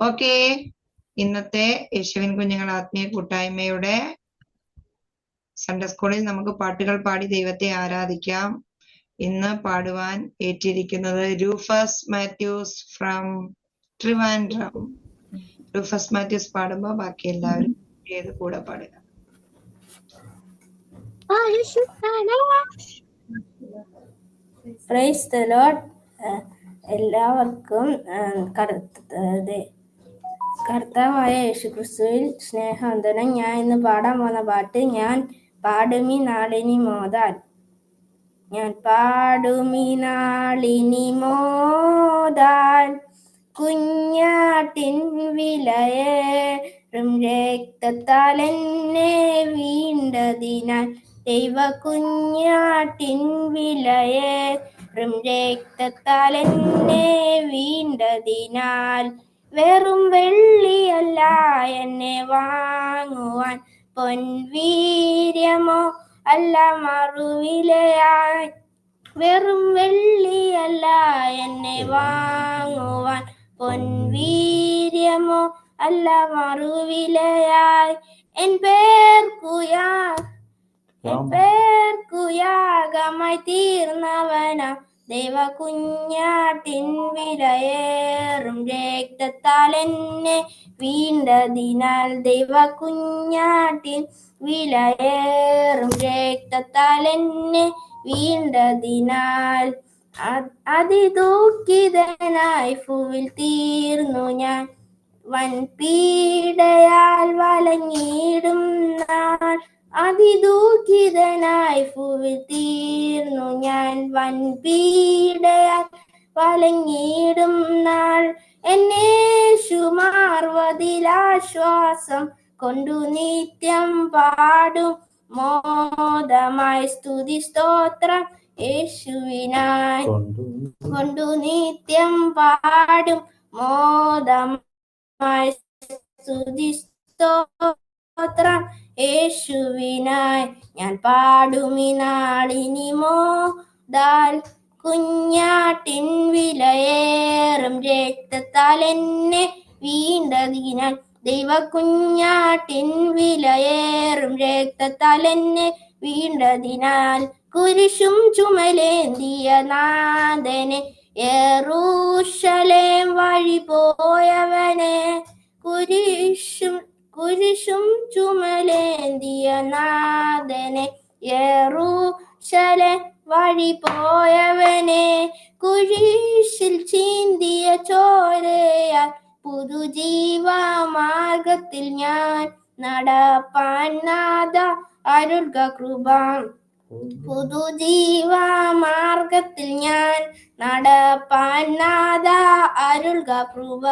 Okay, ഇന്നത്തെ യേശുവിൻ കുഞ്ഞുങ്ങൾ ആത്മീയ കൂട്ടായ്മയുടെ സൺഡേ സ്കൂളിൽ നമുക്ക് പാട്ടുകൾ പാടി ദൈവത്തെ ആരാധിക്കാം. ഇന്ന് പാടുവാൻ ഏറ്റിരിക്കുന്നത് രൂഫസ് മാത്യൂസ് ഫ്രം ട്രിവാൻഡ്രം. രൂഫസ് മാത്യൂസ് പാടുമ്പോ ബാക്കി എല്ലാവരും ഏത് കൂടെ പാടുക. Praise the Lord. എല്ലാവർക്കും കർത്താവായ യേശുക്രിസ്തുവിൽ സ്നേഹവന്ദനം. ഞാൻ ഇന്ന് പാടാൻ പോകുന്ന പാട്ട് ഞാൻ പാടുമി നാളിനി മോതാൽ. ഞാൻ പാടുമി നാളിനി മോതാൽ കുഞ്ഞാട്ടിൻ വിലയേറും രക്തത്താൽ എന്നെ വീണ്ടതിനാൽ. ദൈവ കുഞ്ഞാട്ടിൻ വിലയേറും രക്തത്താൽ എന്നെ വീണ്ടതിനാൽ. വെറും വെള്ളിയല്ല എന്നെ വാങ്ങുവാൻ, പൊൻവീര്യമോ അല്ല മറുവിലയായി. വെറും വെള്ളിയല്ല എന്നെ വാങ്ങുവാൻ, പൊൻവീര്യമോ അല്ല മറുവിലയായി. എൻ പേർക്കുയാഗമായി തീർന്നവനാ ദൈവ കുഞ്ഞാട്ടിൻ വിലയേറും രക്തത്താൽ എന്നെ വീണ്ടതിനാൽ. ദൈവ കുഞ്ഞാട്ടിൻ വിലയേറും രക്തത്താൽ എന്നെ വീണ്ടതിനാൽ. അതിദുഃഖിതനായി ഭൂവിൽ തീർന്നു ഞാൻ, വൻപീഡയാൽ വലഞ്ഞിടും നാൾ. അതിദുഃഖിതനായി ഭൂവിൽ തീർന്നു ഞാൻ, വൻപീഡയാൽ വലഞ്ഞിടും നാൾ. എന്നേശു മാർവതിലാശ്വാസം കൊണ്ടു നിത്യം പാടും മോദമായി സ്തുതി സ്തോത്രം യേശുവിനായി. കൊണ്ടു നിത്യം പാടും മോദമായി സ്തുതി സ്തോത്രം യേശുവിനായി. ഞാൻ പാടുമി നാളിനി മോതാൽ കുഞ്ഞാട്ടിൻ വിലയേറും രക്തത്താൽ എന്നെ വീണ്ടതിനാൽ. ദൈവ കുഞ്ഞാട്ടിൻ വിലയേറും രക്തത്താൽ എന്നെ വീണ്ടതിനാൽ. കുരിശും ചുമലേന്തിയ നാഥനെ, യെരൂശലേം വഴി പോയവനെ. കുരിശും ചുമലേന്തിയ നാഥനെ, യെരൂശലേം വഴി പോയവനെ. കുരിശിൽ ചീന്തിയ ചോരയാൽ പുതുജീവമാർഗത്തിൽ ഞാൻ നടപ്പാൻ നാഥ അരുൾക കൃപ. പുതുജീവമാർഗത്തിൽ ഞാൻ നടപ്പാൻ നാഥ അരുൾക കൃപ.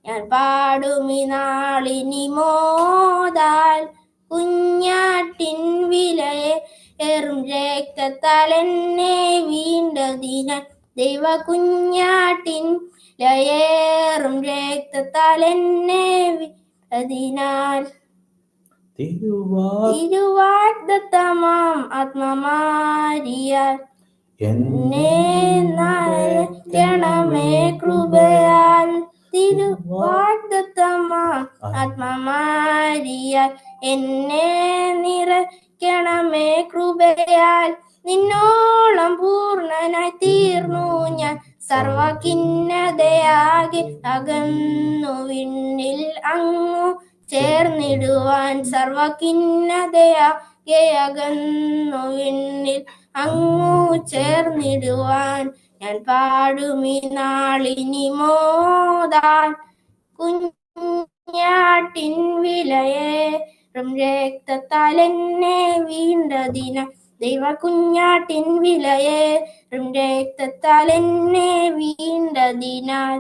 ഞാൻ പാടുമി നാളിനി മോതാൽ കുഞ്ഞാട്ടിൻ വിലയേറും രക്തത്താൽ എന്നെ വീണ്ടതിനാൽ. ദൈവ കുഞ്ഞാട്ടിൻ വിലയേറും രക്തത്താൽ എന്നെ വീണ്ടതിനാൽ. തിരുവാഗ്ദത്തമാം ആത്മമാരിയാൽ എന്നെ നയിക്കണമേ കൃപയാൽ. തിരുവാഗ്ദത്തമാം ആത്മമാരിയാൽ എന്നെ നിറയ്ക്കണമേ കൃപയാൽ. നിന്നോളം പൂർണ്ണനായി തീർന്നു ഞാൻ, സർവഖിന്നതയാകെ അകന്നു വിണ്ണിൽ അങ്ങു ചേർന്നിടുവാൻ. സർവഖിന്നതയാകെ അകന്നു വിണ്ണിൽ അങ്ങു ചേർന്നിടുവാൻ. ഞാൻ പാടുമി നാളിനി മോതാൽ കുഞ്ഞാട്ടിൻ വിലയേറും രക്തത്താൽ എന്നെ വീണ്ടതിനാൽ. ദൈവ കുഞ്ഞാട്ടിൻ വിലയേറും രക്തത്താൽ എന്നെ വീണ്ടതിനാൽ.